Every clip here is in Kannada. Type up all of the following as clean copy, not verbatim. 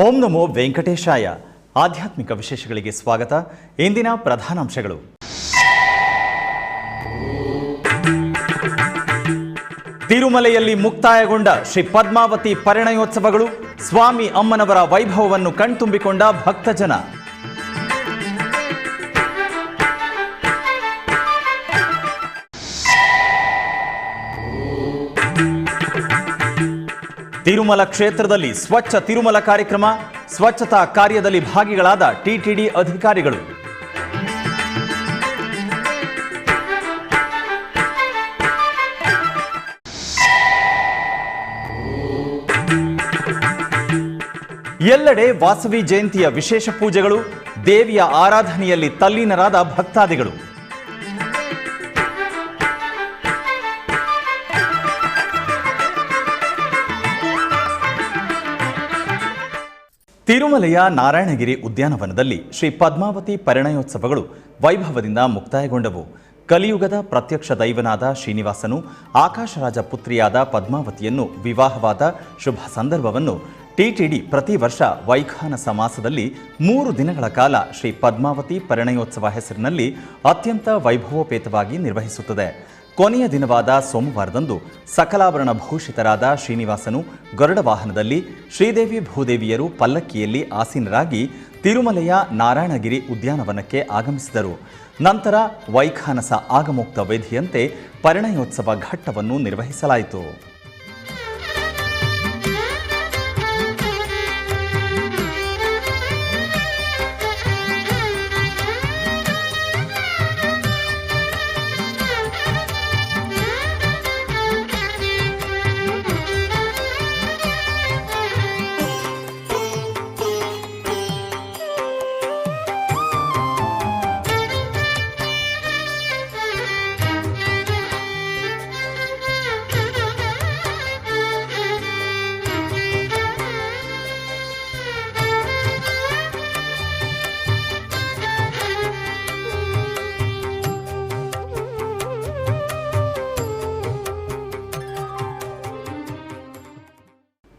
ಓಂ ನಮೋ ವೆಂಕಟೇಶಾಯ. ಆಧ್ಯಾತ್ಮಿಕ ವಿಶೇಷಗಳಿಗೆ ಸ್ವಾಗತ. ಇಂದಿನ ಪ್ರಧಾನಾಂಶಗಳು. ತಿರುಮಲೆಯಲ್ಲಿ ಮುಕ್ತಾಯಗೊಂಡ ಶ್ರೀ ಪದ್ಮಾವತಿ ಪರಿಣಯೋತ್ಸವಗಳು. ಸ್ವಾಮಿ ಅಮ್ಮನವರ ವೈಭವವನ್ನು ಕಣ್ತುಂಬಿಕೊಂಡ ಭಕ್ತಜನ. ತಿರುಮಲ ಕ್ಷೇತ್ರದಲ್ಲಿ ಸ್ವಚ್ಛ ತಿರುಮಲ ಕಾರ್ಯಕ್ರಮ. ಸ್ವಚ್ಛತಾ ಕಾರ್ಯದಲ್ಲಿ ಭಾಗಿಗಳಾದ ಟಿಟಿಡಿ ಅಧಿಕಾರಿಗಳು. ಎಲ್ಲೆಡೆ ವಾಸವಿ ಜಯಂತಿಯ ವಿಶೇಷ ಪೂಜೆಗಳು. ದೇವಿಯ ಆರಾಧನೆಯಲ್ಲಿ ತಲ್ಲೀನರಾದ ಭಕ್ತಾದಿಗಳು. ತಿರುಮಲೆಯ ನಾರಾಯಣಗಿರಿ ಉದ್ಯಾನವನದಲ್ಲಿ ಶ್ರೀ ಪದ್ಮಾವತಿ ಪರಿಣಯೋತ್ಸವಗಳು ವೈಭವದಿಂದ ಮುಕ್ತಾಯಗೊಂಡವು. ಕಲಿಯುಗದ ಪ್ರತ್ಯಕ್ಷ ದೈವನಾದ ಶ್ರೀನಿವಾಸನು ಆಕಾಶರಾಜ ಪುತ್ರಿಯಾದ ಪದ್ಮಾವತಿಯನ್ನು ವಿವಾಹವಾದ ಶುಭ ಸಂದರ್ಭವನ್ನು ಟಿಟಿಡಿ ಪ್ರತಿ ವರ್ಷ ವೈಖಾನಸ ಮಾಸದಲ್ಲಿ 3 ದಿನಗಳ ಕಾಲ ಶ್ರೀ ಪದ್ಮಾವತಿ ಪರಿಣಯೋತ್ಸವ ಹೆಸರಿನಲ್ಲಿ ಅತ್ಯಂತ ವೈಭವೋಪೇತವಾಗಿ ನಿರ್ವಹಿಸುತ್ತದೆ. ಕೊನೆಯ ದಿನವಾದ ಸೋಮವಾರದಂದು ಸಕಲಾಭರಣ ಭೂಷಿತರಾದ ಶ್ರೀನಿವಾಸನು ಗರುಡ ವಾಹನದಲ್ಲಿ, ಶ್ರೀದೇವಿ ಭೂದೇವಿಯರು ಪಲ್ಲಕ್ಕಿಯಲ್ಲಿ ಆಸೀನರಾಗಿ ತಿರುಮಲೆಯ ನಾರಾಯಣಗಿರಿ ಉದ್ಯಾನವನಕ್ಕೆ ಆಗಮಿಸಿದರು. ನಂತರ ವೈಖಾನಸ ಆಗಮೋಕ್ತ ವೇದಿಯಂತೆ ಪರಿಣಯೋತ್ಸವ ಘಟ್ಟವನ್ನು ನಿರ್ವಹಿಸಲಾಯಿತು.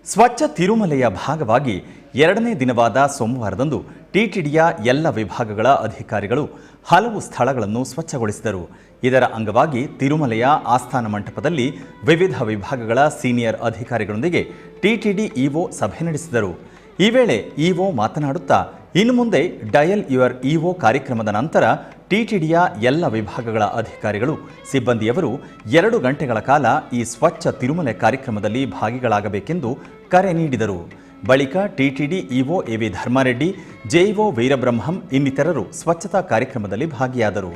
ಸ್ವಚ್ಛ ತಿರುಮಲೆಯ ಭಾಗವಾಗಿ 2ನೇ ದಿನವಾದ ಸೋಮವಾರದಂದು ಟಿಟಿಡಿಯ ಎಲ್ಲ ವಿಭಾಗಗಳ ಅಧಿಕಾರಿಗಳು ಹಲವು ಸ್ಥಳಗಳನ್ನು ಸ್ವಚ್ಛಗೊಳಿಸಿದರು. ಇದರ ಅಂಗವಾಗಿ ತಿರುಮಲೆಯ ಆಸ್ಥಾನ ಮಂಟಪದಲ್ಲಿ ವಿವಿಧ ವಿಭಾಗಗಳ ಸೀನಿಯರ್ ಅಧಿಕಾರಿಗಳೊಂದಿಗೆ ಟಿಟಿಡಿ ಇಒ ಸಭೆ ನಡೆಸಿದರು. ಈ ವೇಳೆ ಇಒ ಮಾತನಾಡುತ್ತಾ, ಇನ್ನು ಮುಂದೆ ಡಯಲ್ ಯುವರ್ ಇಒ ಕಾರ್ಯಕ್ರಮದ ನಂತರ ಟಿಟಿಡಿಯ ಎಲ್ಲ ವಿಭಾಗಗಳ ಅಧಿಕಾರಿಗಳು, ಸಿಬ್ಬಂದಿಯವರು 2 ಗಂಟೆಗಳ ಕಾಲ ಈ ಸ್ವಚ್ಛ ತಿರುಮಲೆ ಕಾರ್ಯಕ್ರಮದಲ್ಲಿ ಭಾಗಿಗಳಾಗಬೇಕೆಂದು ಕರೆ ನೀಡಿದರು. ಬಳಿಕ ಟಿಟಿಡಿ ಇಒ ಎವಿ ಧರ್ಮಾರೆಡ್ಡಿ, ಜೆಇಒ ವೀರಬ್ರಹ್ಮಂ ಇನ್ನಿತರರು ಸ್ವಚ್ಛತಾ ಕಾರ್ಯಕ್ರಮದಲ್ಲಿ ಭಾಗಿಯಾದರು.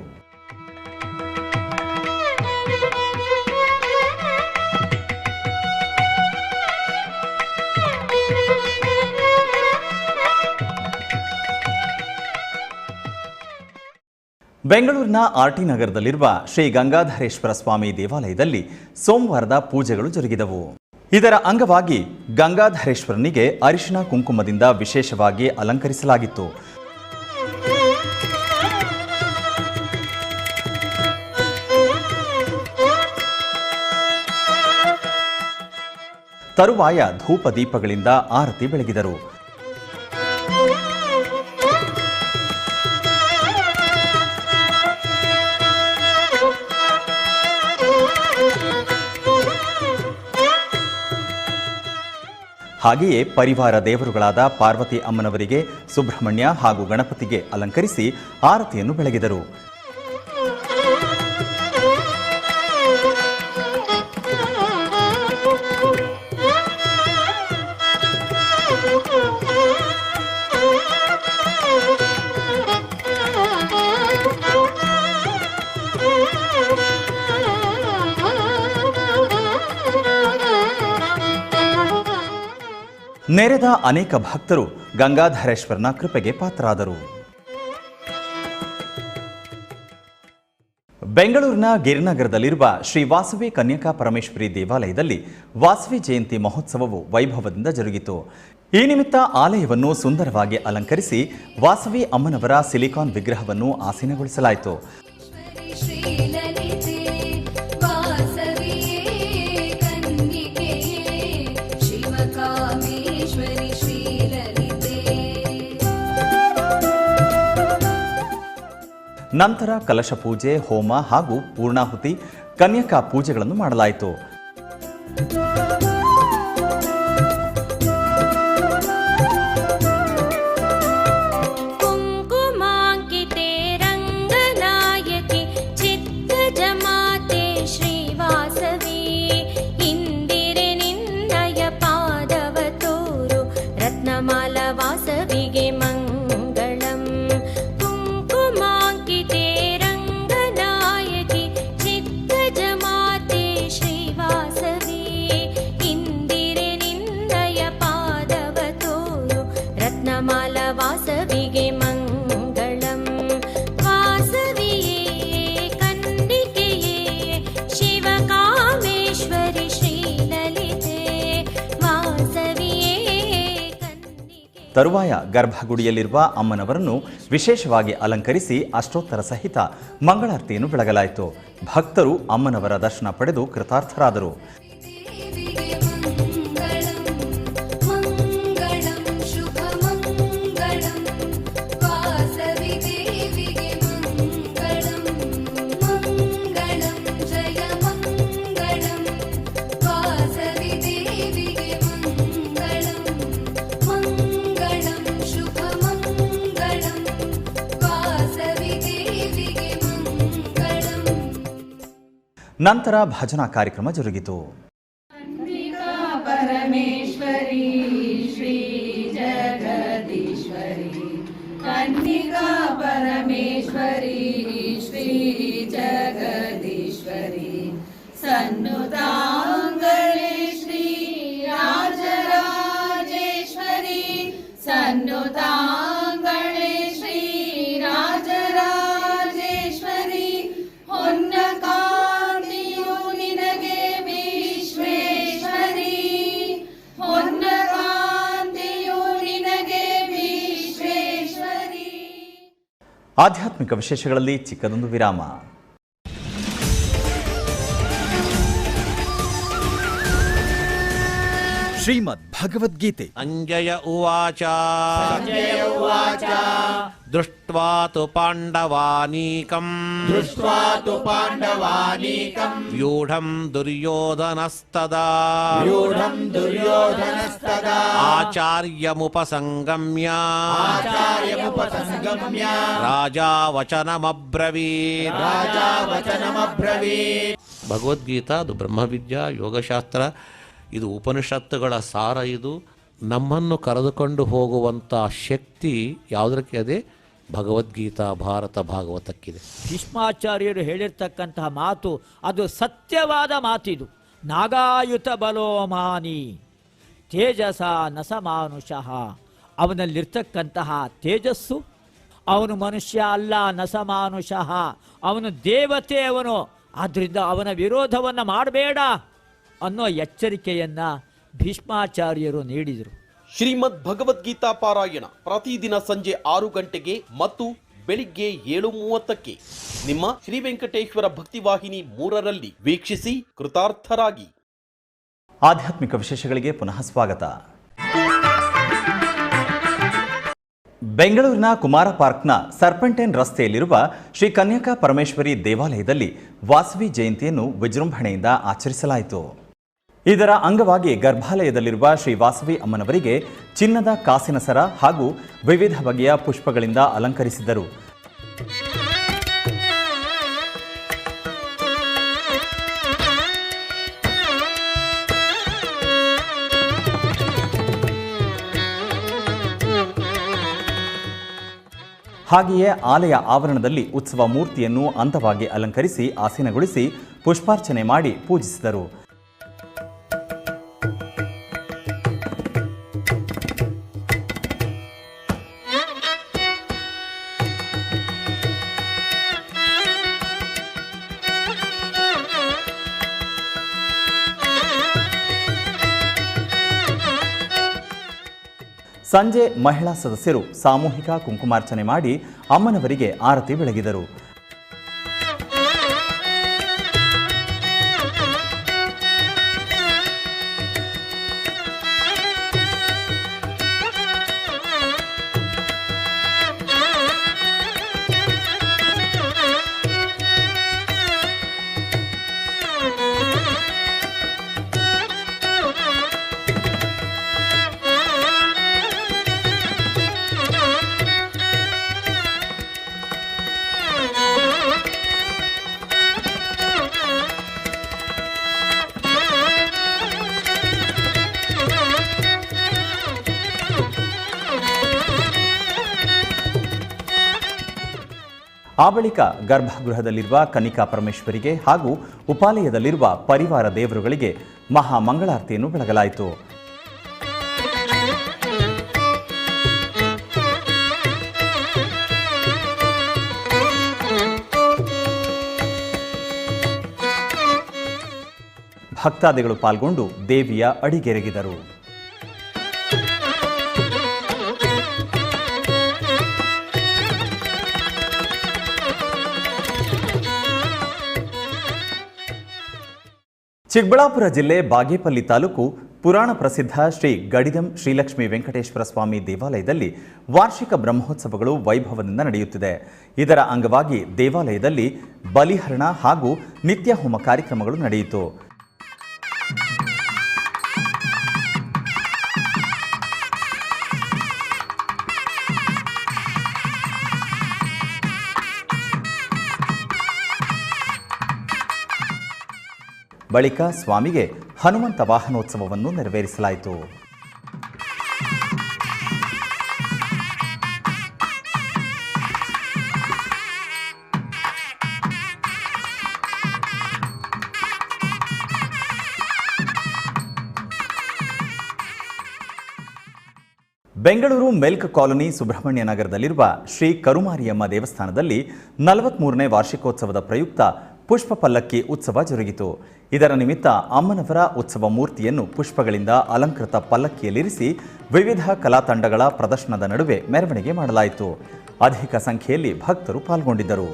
ಬೆಂಗಳೂರಿನ ಆರ್ಟಿ ನಗರದಲ್ಲಿರುವ ಶ್ರೀ ಗಂಗಾಧರೇಶ್ವರ ಸ್ವಾಮಿ ದೇವಾಲಯದಲ್ಲಿ ಸೋಮವಾರದ ಪೂಜೆಗಳು ಜರುಗಿದವು. ಇದರ ಅಂಗವಾಗಿ ಗಂಗಾಧರೇಶ್ವರನಿಗೆ ಅರಿಶಿಣ ಕುಂಕುಮದಿಂದ ವಿಶೇಷವಾಗಿ ಅಲಂಕರಿಸಲಾಗಿತ್ತು. ತರುವಾಯ ಧೂಪ ದೀಪಗಳಿಂದ ಆರತಿ ಬೆಳಗಿದರು. ಹಾಗೆಯೇ ಪರಿವಾರ ದೇವರುಗಳಾದ ಪಾರ್ವತಿ ಅಮ್ಮನವರಿಗೆ, ಸುಬ್ರಹ್ಮಣ್ಯ ಹಾಗೂ ಗಣಪತಿಗೆ ಅಲಂಕರಿಸಿ ಆರತಿಯನ್ನು ಬೆಳಗಿದರು. ನೆರೆದ ಅನೇಕ ಭಕ್ತರು ಗಂಗಾಧರೇಶ್ವರನ ಕೃಪೆಗೆ ಪಾತ್ರರಾದರು. ಬೆಂಗಳೂರಿನ ಗಿರಿನಗರದಲ್ಲಿರುವ ಶ್ರೀ ವಾಸವಿ ಕನ್ಯಕಾ ಪರಮೇಶ್ವರಿ ದೇವಾಲಯದಲ್ಲಿ ವಾಸವಿ ಜಯಂತಿ ಮಹೋತ್ಸವವು ವೈಭವದಿಂದ ಜರುಗಿತು. ಈ ನಿಮಿತ್ತ ಆಲಯವನ್ನು ಸುಂದರವಾಗಿ ಅಲಂಕರಿಸಿ ವಾಸವಿ ಅಮ್ಮನವರ ಸಿಲಿಕಾನ್ ವಿಗ್ರಹವನ್ನು ಆಸೀನಗೊಳಿಸಲಾಯಿತು. कामेश्वरी श्रीललिता ನಂತರ ಕಲಶ ಪೂಜೆ, ಹೋಮ ಹಾಗೂ ಪೂರ್ಣಾಹುತಿ, ಕನ್ಯಕಾ ಪೂಜೆಗಳನ್ನು ಮಾಡಲಾಯಿತು. ತರುವಾಯ ಗರ್ಭಗುಡಿಯಲ್ಲಿರುವ ಅಮ್ಮನವರನ್ನು ವಿಶೇಷವಾಗಿ ಅಲಂಕರಿಸಿ ಅಷ್ಟೋತ್ತರ ಸಹಿತ ಮಂಗಳಾರತಿಯನ್ನು ಬೆಳಗಲಾಯಿತು. ಭಕ್ತರು ಅಮ್ಮನವರ ದರ್ಶನ ಪಡೆದು ಕೃತಾರ್ಥರಾದರು. ನಂತರ ಭಜನಾ ಕಾರ್ಯಕ್ರಮ ಜರುಗಿತು. ಪರಮೇಶ್ವರಿ ಶ್ರೀ ಜಗದೀಶ್ವರಿ, ಕನ್ನಿಕಾ ಪರಮೇಶ್ವರಿ ಶ್ರೀ ಜಗದೀಶ್ವರಿ, ಸನ್ನುತಾಂಗಳೆ ಶ್ರೀ ರಾಜರಾಜೇಶ್ವರಿ, ಸನ್ನುತಾಂಗಳೆ ಶ್ರೀ ರಾಜರಾಜೇಶ್ವರಿ, ಹೊನ್ನಕ ಆಧ್ಯಾತ್ಮಿಕ ವಿಶೇಷಗಳಲ್ಲಿ ಚಿಕ್ಕದೊಂದು ವಿರಾಮ. ಶ್ರೀಮದ್ ಭಗವದ್ಗೀತೆ. ಅಂಜಯ ಉವಾಚ ದೃಷ್ಟ್ವಾ ತು ಪಾಂಡವಾನೀಕಂ ವ್ಯೂಢಂ ದುರ್ಯೋಧನಸ್ತದಾ ಆಚಾರ್ಯಮುಪಸಂಗಮ್ಯ ರಾಜಾ ವಚನಮಬ್ರವೀತ್. ಭಗವದ್ಗೀತಾ ಅದು ಬ್ರಹ್ಮವಿದ್ಯಾ ಯೋಗಶಾಸ್ತ್ರ, ಇದು ಉಪನಿಷತ್ತುಗಳ ಸಾರ. ಇದು ನಮ್ಮನ್ನು ಕರೆದುಕೊಂಡು ಹೋಗುವಂಥ ಶಕ್ತಿ ಯಾವುದಕ್ಕೆ ಅದೇ ಭಗವದ್ಗೀತಾ ಭಾರತ ಭಾಗವತಕ್ಕಿದೆ. ಭೀಷ್ಮಾಚಾರ್ಯರು ಹೇಳಿರ್ತಕ್ಕಂತಹ ಮಾತು ಅದು ಸತ್ಯವಾದ ಮಾತಿದು. ನಾಗಾಯುತ ಬಲೋಮಾನಿ ತೇಜಸ ನಸಮಾನುಷಃ. ಅವನಲ್ಲಿರ್ತಕ್ಕಂತಹ ತೇಜಸ್ಸು, ಅವನು ಮನುಷ್ಯ ಅಲ್ಲ, ನಸಮಾನುಷಃ, ಅವನು ದೇವತೆ ಅವನು. ಆದ್ದರಿಂದ ಅವನ ವಿರೋಧವನ್ನು ಮಾಡಬೇಡ ಅನ್ನೋ ಎಚ್ಚರಿಕೆಯನ್ನು ಭೀಷ್ಮಾಚಾರ್ಯರು ನೀಡಿದರು. ಶ್ರೀಮದ್ ಭಗವದ್ಗೀತಾ ಪಾರಾಯಣ ಪ್ರತಿದಿನ ಸಂಜೆ 6 ಗಂಟೆಗೆ ಮತ್ತು ಬೆಳಿಗ್ಗೆ 7:30ಕ್ಕೆ ನಿಮ್ಮ ಶ್ರೀ ವೆಂಕಟೇಶ್ವರ ಭಕ್ತಿವಾಹಿನಿ 3ರಲ್ಲಿ ವೀಕ್ಷಿಸಿ ಕೃತಾರ್ಥರಾಗಿ. ಆಧ್ಯಾತ್ಮಿಕ ವಿಶೇಷಗಳಿಗೆ ಪುನಃ ಸ್ವಾಗತ. ಬೆಂಗಳೂರಿನ ಕುಮಾರ ಪಾರ್ಕ್ನ ಸರ್ಪೆಂಟೈನ್ ರಸ್ತೆಯಲ್ಲಿರುವ ಶ್ರೀ ಕನ್ಯಕಾ ಪರಮೇಶ್ವರಿ ದೇವಾಲಯದಲ್ಲಿ ವಾಸವಿ ಜಯಂತಿಯನ್ನು ವಿಜೃಂಭಣೆಯಿಂದ ಆಚರಿಸಲಾಯಿತು. ಇದರ ಅಂಗವಾಗಿ ಗರ್ಭಾಲಯದಲ್ಲಿರುವ ಶ್ರೀ ವಾಸವಿ ಅಮ್ಮನವರಿಗೆ ಚಿನ್ನದ ಕಾಸಿನ ಸರ ಹಾಗೂ ವಿವಿಧ ಬಗೆಯ ಪುಷ್ಪಗಳಿಂದ ಅಲಂಕರಿಸಿದರು. ಹಾಗೆಯೇ ಆಲಯ ಆವರಣದಲ್ಲಿ ಉತ್ಸವ ಮೂರ್ತಿಯನ್ನು ಅಂದವಾಗಿ ಅಲಂಕರಿಸಿ ಆಸೀನಗೊಳಿಸಿ ಪುಷ್ಪಾರ್ಚನೆ ಮಾಡಿ ಪೂಜಿಸಿದರು. ಸಂಜೆ ಮಹಿಳಾ ಸದಸ್ಯರು ಸಾಮೂಹಿಕ ಕುಂಕುಮಾರ್ಚನೆ ಮಾಡಿ ಅಮ್ಮನವರಿಗೆ ಆರತಿ ಬೆಳಗಿದರು. ಆ ಬಳಿಕ ಗರ್ಭಗೃಹದಲ್ಲಿರುವ ಕನ್ನಿಕಾ ಪರಮೇಶ್ವರಿಗೆ ಹಾಗೂ ಉಪಾಲಯದಲ್ಲಿರುವ ಪರಿವಾರ ದೇವರುಗಳಿಗೆ ಮಹಾಮಂಗಳಾರತಿಯನ್ನು ಬೆಳಗಲಾಯಿತು. ಭಕ್ತಾದಿಗಳು ಪಾಲ್ಗೊಂಡು ದೇವಿಯ ಅಡಿಗೆರೆಗಿದರು. ಚಿಕ್ಕಬಳ್ಳಾಪುರ ಜಿಲ್ಲೆ ಬಾಗೇಪಲ್ಲಿ ತಾಲೂಕು ಪುರಾಣ ಪ್ರಸಿದ್ಧ ಶ್ರೀ ಗಡಿಗಂ ಶ್ರೀಲಕ್ಷ್ಮೀ ವೆಂಕಟೇಶ್ವರ ಸ್ವಾಮಿ ದೇವಾಲಯದಲ್ಲಿ ವಾರ್ಷಿಕ ಬ್ರಹ್ಮೋತ್ಸವಗಳು ವೈಭವದಿಂದ ನಡೆಯುತ್ತಿದೆ. ಇದರ ಅಂಗವಾಗಿ ದೇವಾಲಯದಲ್ಲಿ ಬಲಿಹರಣ ಹಾಗೂ ನಿತ್ಯ ಹೋಮ ಕಾರ್ಯಕ್ರಮಗಳು ನಡೆಯಿತು. ಬಳಿಕ ಸ್ವಾಮಿಗೆ ಹನುಮಂತ ವಾಹನೋತ್ಸವವನ್ನು ನೆರವೇರಿಸಲಾಯಿತು. ಬೆಂಗಳೂರು ಮೆಲ್ಕ್ ಕಾಲೋನಿ ಸುಬ್ರಹ್ಮಣ್ಯ ನಗರದಲ್ಲಿರುವ ಶ್ರೀ ಕರುಮಾರಿಯಮ್ಮ ದೇವಸ್ಥಾನದಲ್ಲಿ 43ನೇ ವಾರ್ಷಿಕೋತ್ಸವದ ಪ್ರಯುಕ್ತ ಪುಷ್ಪ ಪಲ್ಲಕ್ಕಿ ಉತ್ಸವ ಜರುಗಿತು. ಇದರ ನಿಮಿತ್ತ ಅಮ್ಮನವರ ಉತ್ಸವ ಮೂರ್ತಿಯನ್ನು ಪುಷ್ಪಗಳಿಂದ ಅಲಂಕೃತ ಪಲ್ಲಕ್ಕಿಯಲ್ಲಿರಿಸಿ ವಿವಿಧ ಕಲಾ ತಂಡಗಳ ಪ್ರದರ್ಶನದ ನಡುವೆ ಮೆರವಣಿಗೆ ಮಾಡಲಾಯಿತು. ಅಧಿಕ ಸಂಖ್ಯೆಯಲ್ಲಿ ಭಕ್ತರು ಪಾಲ್ಗೊಂಡಿದ್ದರು.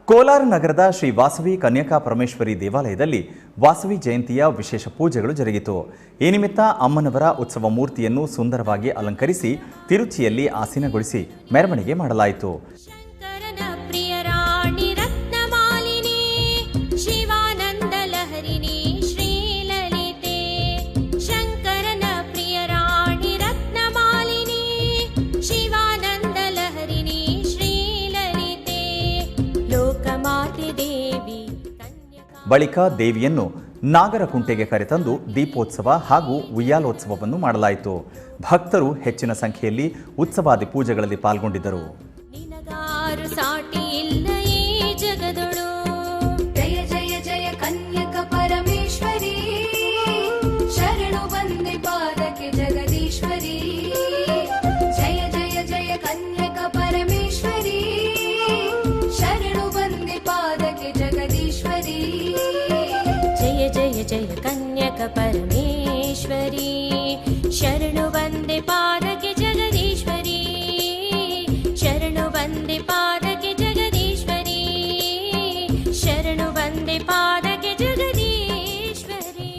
ಕೋಲಾರ ನಗರದ ಶ್ರೀ ವಾಸವಿ ಕನ್ಯಕಾ ಪರಮೇಶ್ವರಿ ದೇವಾಲಯದಲ್ಲಿ ವಾಸವಿ ಜಯಂತಿಯ ವಿಶೇಷ ಪೂಜೆಗಳು ಜರುಗಿತು. ಈ ನಿಮಿತ್ತ ಅಮ್ಮನವರ ಉತ್ಸವ ಮೂರ್ತಿಯನ್ನು ಸುಂದರವಾಗಿ ಅಲಂಕರಿಸಿ ತಿರುಚಿಯಲ್ಲಿ ಆಸೀನಗೊಳಿಸಿ ಮೆರವಣಿಗೆ ಮಾಡಲಾಯಿತು. ಬಳಿಕ ದೇವಿಯನ್ನು ನಾಗರಕುಂಟೆಗೆ ಕರೆತಂದು ದೀಪೋತ್ಸವ ಹಾಗೂ ಉಯ್ಯಾಲೋತ್ಸವವನ್ನು ಮಾಡಲಾಯಿತು. ಭಕ್ತರು ಹೆಚ್ಚಿನ ಸಂಖ್ಯೆಯಲ್ಲಿ ಉತ್ಸವಾದಿ ಪೂಜೆಗಳಲ್ಲಿ ಪಾಲ್ಗೊಂಡಿದ್ದರು. ಜಯ ಜಯ ಜಯ ಕನ್ಯಕ ಪರಮೇಶ್ವರಿ, ಶರಣು ಬಂದೆ ಪಾದಕ್ಕೆ ಜಗದೀಶ್ವರಿ. ಜಯ ಜಯ ಜಯ ಕನ್ಯಕ ಪರಮೇಶ್ವರಿ, ಶರಣು ಬಂದೆ ಪಾದಕ್ಕೆ ಜಗದೀಶ್ವರಿ. ಜಯ ಜಯ ಜಯ ಕನ್ಯಕ ಪರಮೇಶ್ವರಿ, ಶರಣು ಬಂದೆ ಪಾದಕ್ಕೆ ಜಗದೀಶ್ವರಿ. ಶರಣು ಬಂದೆ ಪಾದಕ್ಕೆ ಜಗದೀಶ್ವರಿ, ಶರಣು ಬಂದೆ ಪಾದಕ್ಕೆ ಜಗದೀಶ್ವರಿ.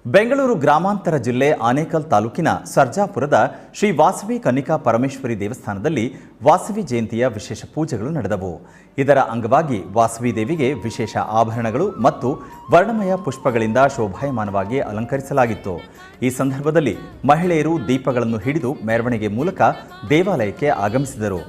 ಬೆಂಗಳೂರು ಗ್ರಾಮಾಂತರ ಜಿಲ್ಲೆ ಆನೇಕಲ್ ತಾಲೂಕಿನ ಸರ್ಜಾಪುರದ ಶ್ರೀ ವಾಸವಿ ಕನ್ನಿಕಾ ಪರಮೇಶ್ವರಿ ದೇವಸ್ಥಾನದಲ್ಲಿ ವಾಸವಿ ಜಯಂತಿಯ ವಿಶೇಷ ಪೂಜೆಗಳು ನಡೆದವು. ಇದರ ಅಂಗವಾಗಿ ವಾಸವಿ ದೇವಿಗೆ ವಿಶೇಷ ಆಭರಣಗಳು ಮತ್ತು ವರ್ಣಮಯ ಪುಷ್ಪಗಳಿಂದ ಶೋಭಾಯಮಾನವಾಗಿ ಅಲಂಕರಿಸಲಾಗಿತ್ತು. ಈ ಸಂದರ್ಭದಲ್ಲಿ ಮಹಿಳೆಯರು ದೀಪಗಳನ್ನು ಹಿಡಿದು ಮೆರವಣಿಗೆ ಮೂಲಕ ದೇವಾಲಯಕ್ಕೆ ಆಗಮಿಸಿದರು.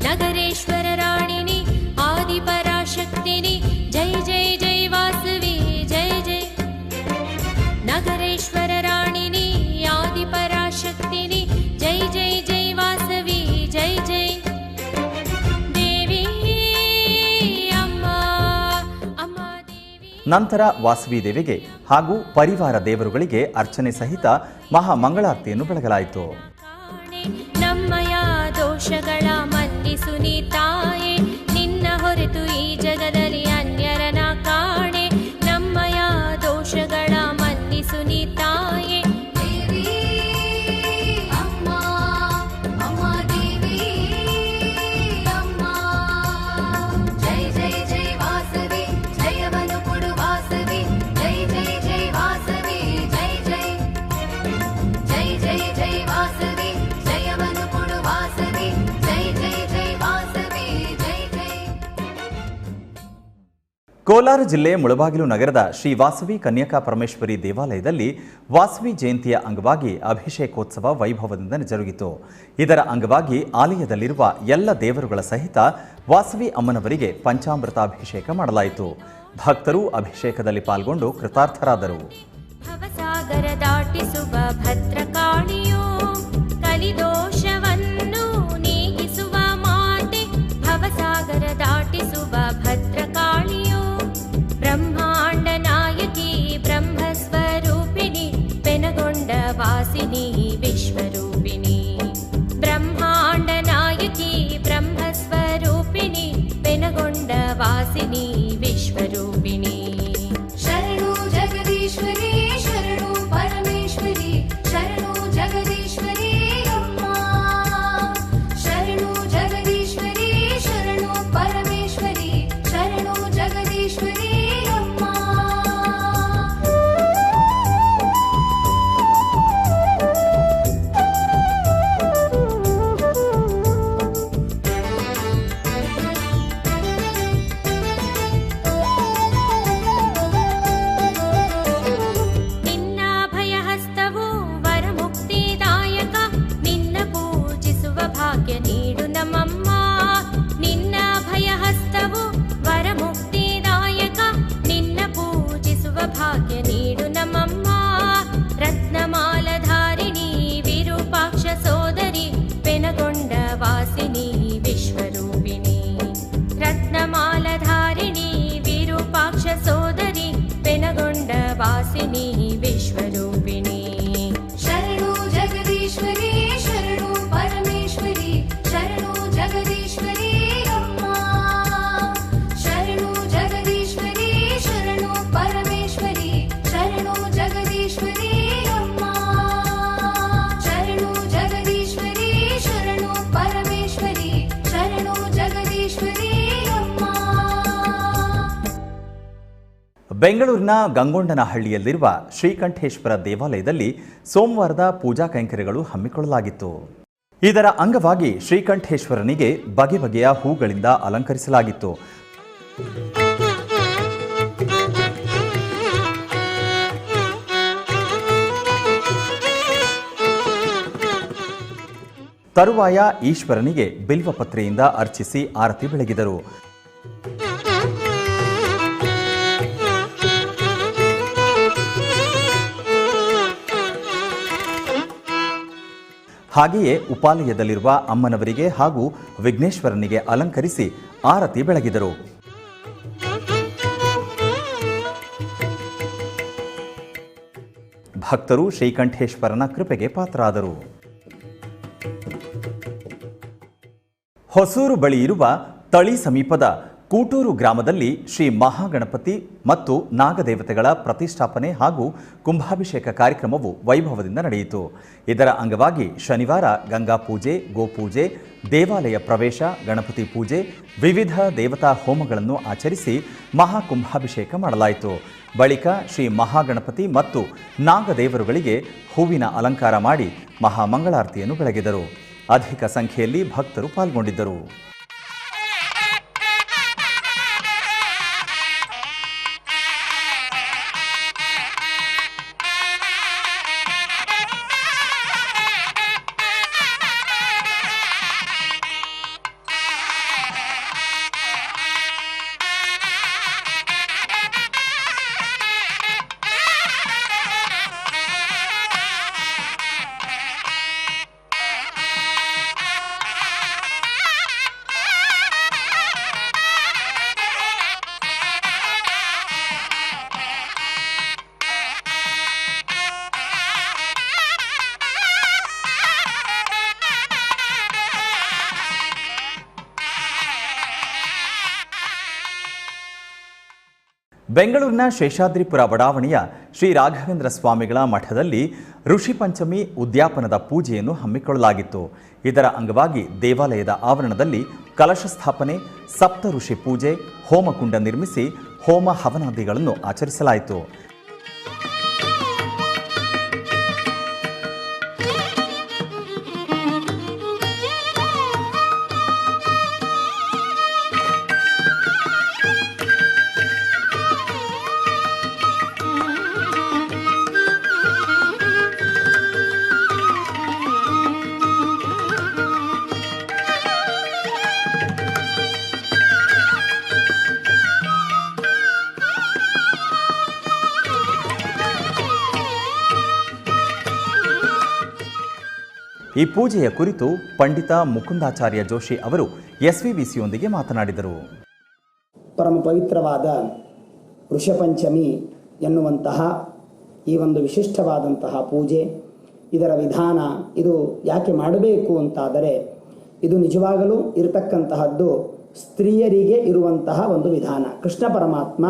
ನಗರೇಶ್ವರ ರಾಣಿನಿ ಆದಿಪರಾಶಕ್ತಿನಿ, ಜೈ ಜೈ ಜೈ ವಾಸವಿ ಜೈ ಜೈ. ನಗರೇಶ್ವರ ರಾಣಿನಿ ಆದಿಪರಾಶಕ್ತಿನಿ, ಜೈ ಜೈ ಜೈ ವಾಸವಿ ಜೈ ಜೈ. ದೇವಿ ಅಮ್ಮ ಅಮ್ಮ ದೇವಿ. ನಂತರ ವಾಸವಿ ದೇವಿಗೆ ಹಾಗೂ ಪರಿವಾರ ದೇವರುಗಳಿಗೆ ಅರ್ಚನೆ ಸಹಿತ ಮಹಾಮಂಗಳಾರತಿಯನ್ನು ಬೆಳಗಲಾಯಿತು. ನಮ್ಮಯ ದೋಷಗಳ ಮನ್ನಿಸು ನೀ ತಾಯೇ, ನಿನ್ನ ಹೊರತು ಈ ಜಗದಲ್ಲಿ ಅನ್ಯರನ ಕಾಣೆ. ನಮ್ಮಯ ದೋಷಗಳ ಮನ್ನಿಸು ನೀ ತಾಯೇ, ಕೋಲಾರ ಜಿಲ್ಲೆ ಮುಳಬಾಗಿಲು ನಗರದ ಶ್ರೀ ವಾಸವಿ ಕನ್ಯಕಾ ಪರಮೇಶ್ವರಿ ದೇವಾಲಯದಲ್ಲಿ ವಾಸವಿ ಜಯಂತಿಯ ಅಂಗವಾಗಿ ಅಭಿಷೇಕೋತ್ಸವ ವೈಭವದಿಂದ ಜರುಗಿತು. ಇದರ ಅಂಗವಾಗಿ ಆಲಯದಲ್ಲಿರುವ ಎಲ್ಲ ದೇವರುಗಳ ಸಹಿತ ವಾಸವಿ ಅಮ್ಮನವರಿಗೆ ಪಂಚಾಮೃತಾಭಿಷೇಕ ಮಾಡಲಾಯಿತು. ಭಕ್ತರು ಅಭಿಷೇಕದಲ್ಲಿ ಪಾಲ್ಗೊಂಡು ಕೃತಾರ್ಥರಾದರು. ಭವಸಾಗರ ದಾಟಿಸುವ ಭದ್ರಕಾಳಿಯೋ, ಕಲಿದೋಷವನ್ನು ನೀಗಿಸುವ ಮಾತೆ, ಭವಸಾಗರ ದಾಟಿಸುವ ಭದ್ರಕಾಳಿಯೋ, ಬ್ರಹ್ಮಾಂಡ ನಾಯಕಿ ಬ್ರಹ್ಮಸ್ವರೂಪಿಣಿ, ಪೆನಗೊಂಡ ವಾಸಿನಿ ವಿಶ್ವರೂಪಿಣಿ, ಬ್ರಹ್ಮಾಂಡ ನಾಯಕಿ ಬ್ರಹ್ಮಸ್ವರೂಪಿಣಿ, ಪೆನಗೊಂಡ ವಾಸಿನಿ ವಿಶ್ವರೂಪಿಣಿ. ಶರಣು ಜಗದೀಶ್ವರಿ ಶರಣು ಪರಮೇಶ್ವರಿ, ಶರಣು ಜಗದೀಶ್ವರಿ ಅಮ್ಮ, ಶರಣು ಜಗದೀಶ್ವರಿ ಶರಣು ಪರಮೇಶ್ವರಿ, ಶರಣು ಜಗದೀಶ್ವರಿ ಅಮ್ಮ. ನಿನ್ನ ಭಯಹಸ್ತವು ವರಮುಕ್ತಿದಾಯಕ, ನಿನ್ನ ಪೂಜಿಸುವ ಭಾಗ್ಯ ನೀಡು ನಮ್ಮಮ್ಮ. ನಿನ್ನ ಭಯಹಸ್ತವು ವರಮುಕ್ತಿದಾಯಕ, ನಿನ್ನ ಪೂಜಿಸುವ ಭಾಗ್ಯ ನೀಡು ನಮ್ಮಮ್ಮ. ರತ್ನಮಾಲಧಾರಿಣಿ ವಿರೂಪಾಕ್ಷ ಸೋದರಿ, ಪೆನಗೊಂಡ ವಾಸಿನಿ ವಿಶ್ವರೂಪಿಣಿ, ರತ್ನಮಾಲಧಾರಿಣಿ ವಿರೂಪಾಕ್ಷ ಸೋದರಿ, ಪೆನಗೊಂಡ ವಾಸಿನಿ ವಿಶ್ವರೂಪಿಣಿ. ಶರಣು ಜಗದೀಶ್ವರಿ ಶರಣು ಪರಮೇಶ್ವರಿ, ಶರಣು ಜಗದೀಶ್ವರಿ ಅಮ್ಮ, ಶರಣು ಜಗದೀಶ್ವರಿ ಶರಣು ಪರಮೇಶ್ವರಿ, ಶರಣು ಜಗದೀಶ್ವರಿ ಅಮ್ಮ, ಶರಣು ಜಗದೀಶ್ವರಿ ಶರಣು ಪರಮೇಶ್ವರಿ, ಶರಣು ಜಗದೀಶ್ವರಿ ಅಮ್ಮ. ಬೆಂಗಳೂರಿನ ಗಂಗೊಂಡನಹಳ್ಳಿಯಲ್ಲಿರುವ ಶ್ರೀಕಂಠೇಶ್ವರ ದೇವಾಲಯದಲ್ಲಿ ಸೋಮವಾರದ ಪೂಜಾ ಕೈಂಕರ್ಯಗಳು ಹಮ್ಮಿಕೊಳ್ಳಲಾಗಿತ್ತು. ಇದರ ಅಂಗವಾಗಿ ಶ್ರೀಕಂಠೇಶ್ವರನಿಗೆ ಬಗೆ ಬಗೆಯ ಹೂಗಳಿಂದ ಅಲಂಕರಿಸಲಾಗಿತ್ತು. ತರುವಾಯ ಈಶ್ವರನಿಗೆ ಬಿಲ್ವಪತ್ರೆಯಿಂದ ಅರ್ಚಿಸಿ ಆರತಿ ಬೆಳಗಿದರು. ಹಾಗೆಯೇ ಉಪಾಲಯದಲ್ಲಿರುವ ಅಮ್ಮನವರಿಗೆ ಹಾಗೂ ವಿಘ್ನೇಶ್ವರನಿಗೆ ಅಲಂಕರಿಸಿ ಆರತಿ ಬೆಳಗಿದರು. ಭಕ್ತರು ಶ್ರೀಕಂಠೇಶ್ವರನ ಕೃಪೆಗೆ ಪಾತ್ರರಾದರು. ಹೊಸೂರು ಬಳಿ ಇರುವ ತಳಿ ಸಮೀಪದ ಕೂಟೂರು ಗ್ರಾಮದಲ್ಲಿ ಶ್ರೀ ಮಹಾಗಣಪತಿ ಮತ್ತು ನಾಗದೇವತೆಗಳ ಪ್ರತಿಷ್ಠಾಪನೆ ಹಾಗೂ ಕುಂಭಾಭಿಷೇಕ ಕಾರ್ಯಕ್ರಮವು ವೈಭವದಿಂದ ನಡೆಯಿತು. ಇದರ ಅಂಗವಾಗಿ ಶನಿವಾರ ಗಂಗಾ ಪೂಜೆ, ಗೋಪೂಜೆ, ದೇವಾಲಯ ಪ್ರವೇಶ, ಗಣಪತಿ ಪೂಜೆ, ವಿವಿಧ ದೇವತಾ ಹೋಮಗಳನ್ನು ಆಚರಿಸಿ ಮಹಾಕುಂಭಾಭಿಷೇಕ ಮಾಡಲಾಯಿತು. ಬಳಿಕ ಶ್ರೀ ಮಹಾಗಣಪತಿ ಮತ್ತು ನಾಗದೇವರುಗಳಿಗೆ ಹೂವಿನ ಅಲಂಕಾರ ಮಾಡಿ ಮಹಾಮಂಗಳಾರತಿಯನ್ನು ಬೆಳಗಿದರು. ಅಧಿಕ ಸಂಖ್ಯೆಯಲ್ಲಿ ಭಕ್ತರು ಪಾಲ್ಗೊಂಡಿದ್ದರು. ಬೆಂಗಳೂರಿನ ಶೇಷಾದ್ರಿಪುರ ಬಡಾವಣೆಯ ಶ್ರೀ ರಾಘವೇಂದ್ರ ಸ್ವಾಮಿಗಳ ಮಠದಲ್ಲಿ ಋಷಿ ಪಂಚಮಿ ಉದ್ಯಾಪನದ ಪೂಜೆಯನ್ನು ಹಮ್ಮಿಕೊಳ್ಳಲಾಗಿತ್ತು. ಇದರ ಅಂಗವಾಗಿ ದೇವಾಲಯದ ಆವರಣದಲ್ಲಿ ಕಲಶ ಸ್ಥಾಪನೆ, ಸಪ್ತ ಋಷಿ ಪೂಜೆ, ಹೋಮಕುಂಡ ನಿರ್ಮಿಸಿ ಹೋಮ ಹವನಾದಿಗಳನ್ನು ಆಚರಿಸಲಾಯಿತು. ಈ ಪೂಜೆಯ ಕುರಿತು ಪಂಡಿತ ಮುಕುಂದಾಚಾರ್ಯ ಜೋಶಿ ಅವರು ಎಸ್ವಿಬಿಸಿಯೊಂದಿಗೆ ಮಾತನಾಡಿದರು. ಪರಮ ಪವಿತ್ರವಾದ ಋಷಪಂಚಮಿ ಎನ್ನುವಂತಹ ಈ ಒಂದು ವಿಶಿಷ್ಟವಾದಂತಹ ಪೂಜೆ, ಇದರ ವಿಧಾನ, ಇದು ಯಾಕೆ ಮಾಡಬೇಕು ಅಂತಾದರೆ ಇದು ನಿಜವಾಗಲೂ ಇರತಕ್ಕಂತಹದ್ದು ಸ್ತ್ರೀಯರಿಗೆ ಇರುವಂತಹ ಒಂದು ವಿಧಾನ. ಕೃಷ್ಣ ಪರಮಾತ್ಮ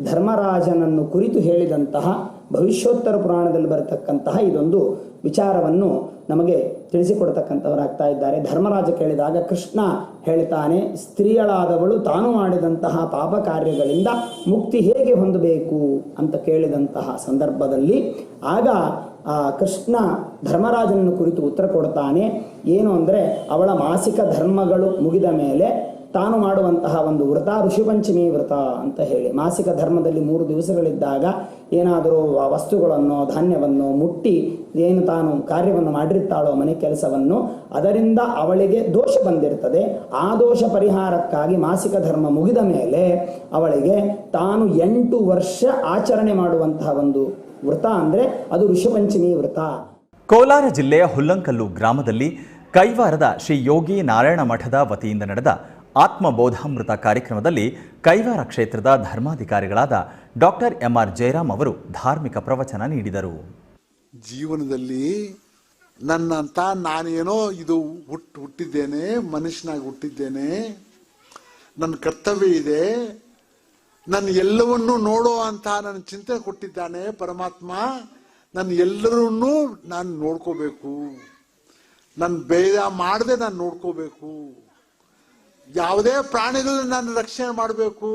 ಧರ್ಮರಾಜನನ್ನು ಕುರಿತು ಹೇಳಿದಂತಹ ಭವಿಷ್ಯೋತ್ತರ ಪುರಾಣದಲ್ಲಿ ಬರತಕ್ಕಂತಹ ಇದೊಂದು ವಿಚಾರವನ್ನು ನಮಗೆ ತಿಳಿಸಿಕೊಡ್ತಕ್ಕಂಥವರಾಗ್ತಾ ಇದ್ದಾರೆ. ಧರ್ಮರಾಜ ಕೇಳಿದಾಗ ಕೃಷ್ಣ ಹೇಳ್ತಾನೆ, ಸ್ತ್ರೀಯಳಾದವಳು ತಾನು ಮಾಡಿದಂತಹ ಪಾಪ ಕಾರ್ಯಗಳಿಂದ ಮುಕ್ತಿ ಹೇಗೆ ಹೊಂದಬೇಕು ಅಂತ ಕೇಳಿದಂತಹ ಸಂದರ್ಭದಲ್ಲಿ ಆಗ ಕೃಷ್ಣ ಧರ್ಮರಾಜನನ್ನು ಕುರಿತು ಉತ್ತರ ಕೊಡ್ತಾನೆ. ಏನು ಅಂದರೆ, ಅವಳ ಮಾಸಿಕ ಧರ್ಮಗಳು ಮುಗಿದ ಮೇಲೆ ತಾನು ಮಾಡುವಂತಹ ಒಂದು ವ್ರತ ಋಷಿಪಂಚಮಿ ವ್ರತ ಅಂತ ಹೇಳಿ, ಮಾಸಿಕ ಧರ್ಮದಲ್ಲಿ 3 ದಿವಸಗಳಿದ್ದಾಗ ಏನಾದರೂ ವಸ್ತುಗಳನ್ನು ಧಾನ್ಯವನ್ನು ಮುಟ್ಟಿ ಏನು ತಾನು ಕಾರ್ಯವನ್ನು ಮಾಡಿರ್ತಾಳೋ ಮನೆ ಕೆಲಸವನ್ನು, ಅದರಿಂದ ಅವಳಿಗೆ ದೋಷ ಬಂದಿರ್ತದೆ. ಆ ದೋಷ ಪರಿಹಾರಕ್ಕಾಗಿ ಮಾಸಿಕ ಧರ್ಮ ಮುಗಿದ ಮೇಲೆ ಅವಳಿಗೆ ತಾನು 8 ವರ್ಷ ಆಚರಣೆ ಮಾಡುವಂತಹ ಒಂದು ವ್ರತ ಅಂದರೆ ಅದು ಋಷಿಪಂಚಮಿ ವ್ರತ. ಕೋಲಾರ ಜಿಲ್ಲೆಯ ಹುಲ್ಲಂಕಲ್ಲು ಗ್ರಾಮದಲ್ಲಿ ಕೈವಾರದ ಶ್ರೀ ಯೋಗಿ ನಾರಾಯಣ ಮಠದ ವತಿಯಿಂದ ನಡೆದ ಆತ್ಮಬೋಧಾಮೃತ ಕಾರ್ಯಕ್ರಮದಲ್ಲಿ ಕೈವಾರ ಕ್ಷೇತ್ರದ ಧರ್ಮಾಧಿಕಾರಿಗಳಾದ ಡಾಕ್ಟರ್ ಎಂಆರ್ ಜಯರಾಮ್ ಅವರು ಧಾರ್ಮಿಕ ಪ್ರವಚನ ನೀಡಿದರು. ಜೀವನದಲ್ಲಿ ನನ್ನಂತ ನಾನೇನೋ ಇದು ಹುಟ್ಟಿದ್ದೇನೆ, ಮನುಷ್ಯನಾಗಿ ಹುಟ್ಟಿದ್ದೇನೆ, ನನ್ನ ಕರ್ತವ್ಯ ಇದೆ, ನನ್ನ ಎಲ್ಲವನ್ನೂ ನೋಡೋ ಅಂತ ನನ್ನ ಚಿಂತೆ ಕೊಟ್ಟಿದ್ದಾನೆ ಪರಮಾತ್ಮ. ನನ್ನ ಎಲ್ಲರನ್ನೂ ನಾನು ನೋಡ್ಕೋಬೇಕು, ನನ್ನ ಭೇದ ಮಾಡದೆ ನಾನು ನೋಡ್ಕೋಬೇಕು, ಯಾವುದೇ ಪ್ರಾಣಿಗಳನ್ನ ನಾನು ರಕ್ಷಣೆ ಮಾಡಬೇಕು.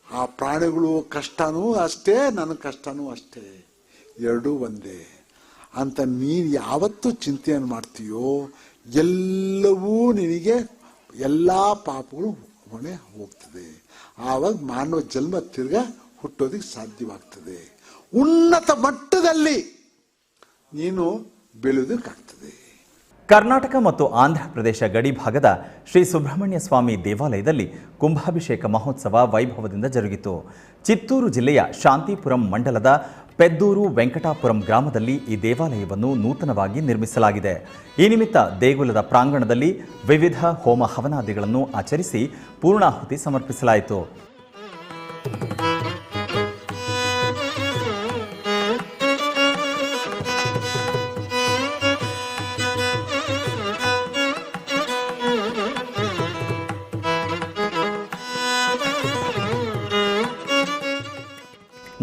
ಆ ಪ್ರಾಣಿಗಳು ಕಷ್ಟನೂ ಅಷ್ಟೇ, ನನ್ನ ಕಷ್ಟನೂ ಅಷ್ಟೇ, ಎರಡೂ ಒಂದೇ ಅಂತ ನೀನು ಯಾವತ್ತು ಚಿಂತೆಯನ್ನು ಮಾಡ್ತೀಯೋ ಎಲ್ಲವೂ ನಿನಗೆ ಎಲ್ಲ ಪಾಪಗಳು ಹೊಣೆ ಹೋಗ್ತದೆ. ಆವಾಗ ಮಾನವ ಜನ್ಮ ತಿರ್ಗ ಹುಟ್ಟೋದಿಕ್ಕೆ ಸಾಧ್ಯವಾಗ್ತದೆ. ಉನ್ನತ ಮಟ್ಟದಲ್ಲಿ ನೀನು ಬೆಳೆಯೋದಕ್ಕಾಗ್ತದೆ. ಕರ್ನಾಟಕ ಮತ್ತು ಆಂಧ್ರ ಪ್ರದೇಶ ಗಡಿ ಭಾಗದ ಶ್ರೀ ಸುಬ್ರಹ್ಮಣ್ಯ ಸ್ವಾಮಿ ದೇವಾಲಯದಲ್ಲಿ ಕುಂಭಾಭಿಷೇಕ ಮಹೋತ್ಸವ ವೈಭವದಿಂದ ಜರುಗಿತು. ಚಿತ್ತೂರು ಜಿಲ್ಲೆಯ ಶಾಂತಿಪುರಂ ಮಂಡಲದ ಪೆದ್ದೂರು ವೆಂಕಟಾಪುರಂ ಗ್ರಾಮದಲ್ಲಿ ಈ ದೇವಾಲಯವನ್ನು ನೂತನವಾಗಿ ನಿರ್ಮಿಸಲಾಗಿದೆ. ಈ ನಿಮಿತ್ತ ದೇಗುಲದ ಪ್ರಾಂಗಣದಲ್ಲಿ ವಿವಿಧ ಹೋಮ ಹವನಾದಿಗಳನ್ನು ಆಚರಿಸಿ ಪೂರ್ಣಾಹುತಿ ಸಮರ್ಪಿಸಲಾಯಿತು.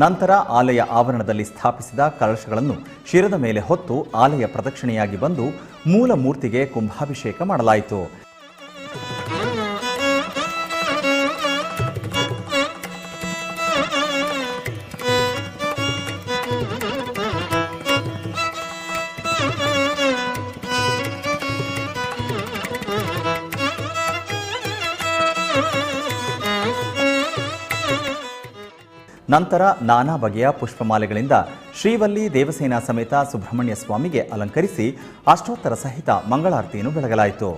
ನಂತರ ಆಲಯ ಆವರಣದಲ್ಲಿ ಸ್ಥಾಪಿಸಿದ ಕಲಶಗಳನ್ನು ಶಿರದ ಮೇಲೆ ಹೊತ್ತು ಆಲಯ ಪ್ರದಕ್ಷಿಣೆಯಾಗಿ ಬಂದು ಮೂಲ ಮೂರ್ತಿಗೆ ಕುಂಭಾಭಿಷೇಕ ಮಾಡಲಾಯಿತು. ನಂತರ ನಾನಾ ಬಗೆಯ ಪುಷ್ಪಮಾಲೆಗಳಿಂದ ಶ್ರೀವಲ್ಲಿ ದೇವಸೇನಾ ಸಮೇತ ಸುಬ್ರಹ್ಮಣ್ಯ ಸ್ವಾಮಿಗೆ ಅಲಂಕರಿಸಿ ಅಷ್ಟೋತ್ತರ ಸಹಿತ ಮಂಗಳಾರತಿಯನ್ನು ಬೆಳಗಲಾಯಿತು.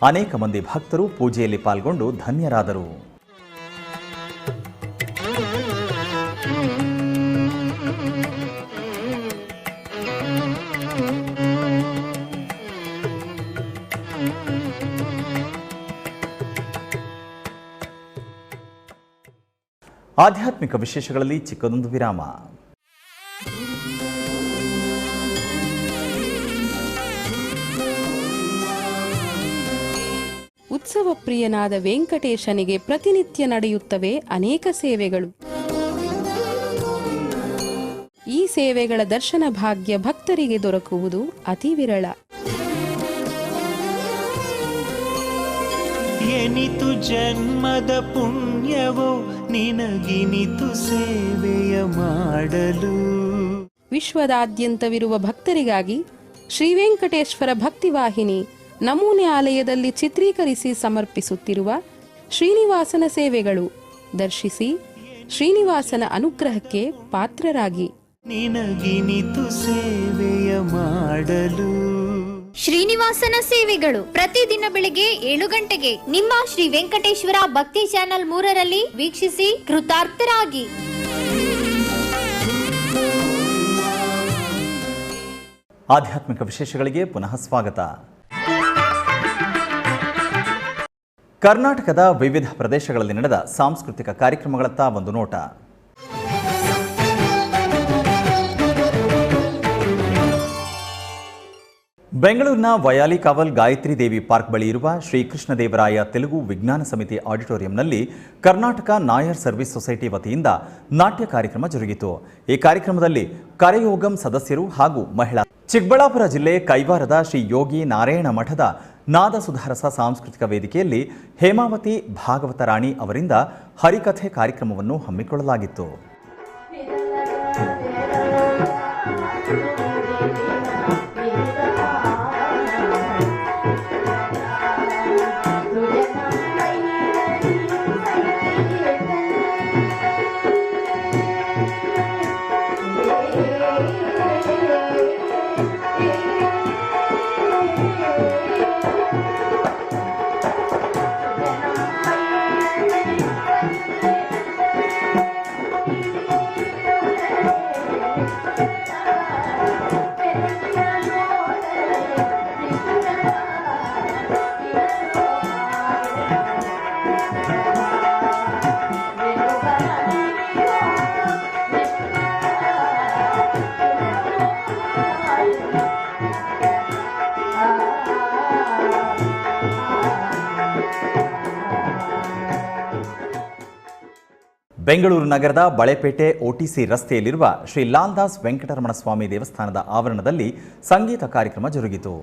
ಅನೇಕ ಮಂದಿ ಭಕ್ತರು ಪೂಜೆಯಲ್ಲಿ ಪಾಲ್ಗೊಂಡು ಧನ್ಯರಾದರು. ಆಧ್ಯಾತ್ಮಿಕ ವಿಶೇಷಗಳಲ್ಲಿ ಚಿಕ್ಕದೊಂದು ವಿರಾಮ. ಉತ್ಸವ ಪ್ರಿಯನಾದ ವೆಂಕಟೇಶನಿಗೆ ಪ್ರತಿನಿತ್ಯ ನಡೆಯುತ್ತವೆ ಅನೇಕ ಸೇವೆಗಳು. ಈ ಸೇವೆಗಳ ದರ್ಶನ ಭಾಗ್ಯ ಭಕ್ತರಿಗೆ ದೊರಕುವುದು ಅತಿ ವಿರಳ. ಎನಿತು ಜನ್ಮದ ಪುಣ್ಯವೋ ನಿನಗಿನಿತು ಸೇವೆಯ ಮಾಡಲು. ವಿಶ್ವದಾದ್ಯಂತವಿರುವ ಭಕ್ತರಿಗಾಗಿ ಶ್ರೀ ವೆಂಕಟೇಶ್ವರ ಭಕ್ತಿವಾಹಿನಿ ನಮೂನೆ ಆಲಯದಲ್ಲಿ ಚಿತ್ರೀಕರಿಸಿ ಸಮರ್ಪಿಸುತ್ತಿರುವ ಶ್ರೀನಿವಾಸನ ಸೇವೆಗಳು ದರ್ಶಿಸಿ ಶ್ರೀನಿವಾಸನ ಅನುಗ್ರಹಕ್ಕೆ ಪಾತ್ರರಾಗಿ. ನಿನಗಿನಿತು ಸೇವೆಯ ಮಾಡಲು. ಶ್ರೀನಿವಾಸನ ಸೇವೆಗಳು ಪ್ರತಿದಿನ ಬೆಳಿಗ್ಗೆ 7 ಗಂಟೆಗೆ ನಿಮ್ಮ ಶ್ರೀ ವೆಂಕಟೇಶ್ವರ ಭಕ್ತಿ ಚಾನೆಲ್ 3ರಲ್ಲಿ ವೀಕ್ಷಿಸಿ ಕೃತಾರ್ಥರಾಗಿ. ಆಧ್ಯಾತ್ಮಿಕ ವಿಶೇಷಗಳಿಗೆ ಪುನಃ ಸ್ವಾಗತ. ಕರ್ನಾಟಕದ ವಿವಿಧ ಪ್ರದೇಶಗಳಲ್ಲಿ ನಡೆದ ಸಾಂಸ್ಕೃತಿಕ ಕಾರ್ಯಕ್ರಮಗಳತ್ತ ಒಂದು ನೋಟ. ಬೆಂಗಳೂರಿನ ವಯಾಲಿಕಾವಲ್ ಗಾಯತ್ರಿ ದೇವಿ ಪಾರ್ಕ್ ಬಳಿ ಇರುವ ಶ್ರೀಕೃಷ್ಣದೇವರಾಯ ತೆಲುಗು ವಿಜ್ಞಾನ ಸಮಿತಿ ಆಡಿಟೋರಿಯಂನಲ್ಲಿ ಕರ್ನಾಟಕ ನಾಯರ್ ಸರ್ವಿಸ್ ಸೊಸೈಟಿ ವತಿಯಿಂದ ನಾಟ್ಯ ಕಾರ್ಯಕ್ರಮ ಜರುಗಿತು. ಈ ಕಾರ್ಯಕ್ರಮದಲ್ಲಿ ಕರಯೋಗಂ ಸದಸ್ಯರು ಹಾಗೂ ಮಹಿಳಾ. ಚಿಕ್ಕಬಳ್ಳಾಪುರ ಜಿಲ್ಲೆ ಕೈವಾರದ ಶ್ರೀ ಯೋಗಿ ನಾರಾಯಣ ಮಠದ ನಾದ ಸುಧಾರಸ ಸಾಂಸ್ಕೃತಿಕ ವೇದಿಕೆಯಲ್ಲಿ ಹೇಮಾವತಿ ಭಾಗವತ ರಾಣಿ ಅವರಿಂದ ಹರಿಕಥೆ ಕಾರ್ಯಕ್ರಮವನ್ನು ಹಮ್ಮಿಕೊಳ್ಳಲಾಗಿತ್ತು. ಬೆಂಗಳೂರು ನಗರದ ಬಳೆಪೇಟೆ OTC ರಸ್ತೆಯಲ್ಲಿರುವ ಶ್ರೀ ಲಾಲ್ದಾಸ್ ವೆಂಕಟರಮಣ ಸ್ವಾಮಿ ದೇವಸ್ಥಾನದ ಆವರಣದಲ್ಲಿ ಸಂಗೀತ ಕಾರ್ಯಕ್ರಮ ಜರುಗಿತು.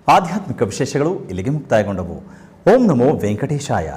ಆಧ್ಯಾತ್ಮಿಕ ವಿಶೇಷಗಳು ಇಲ್ಲಿಗೆ ಮುಕ್ತಾಯಗೊಂಡವು. ಓಂ ನಮೋ ವೆಂಕಟೇಶಾಯ.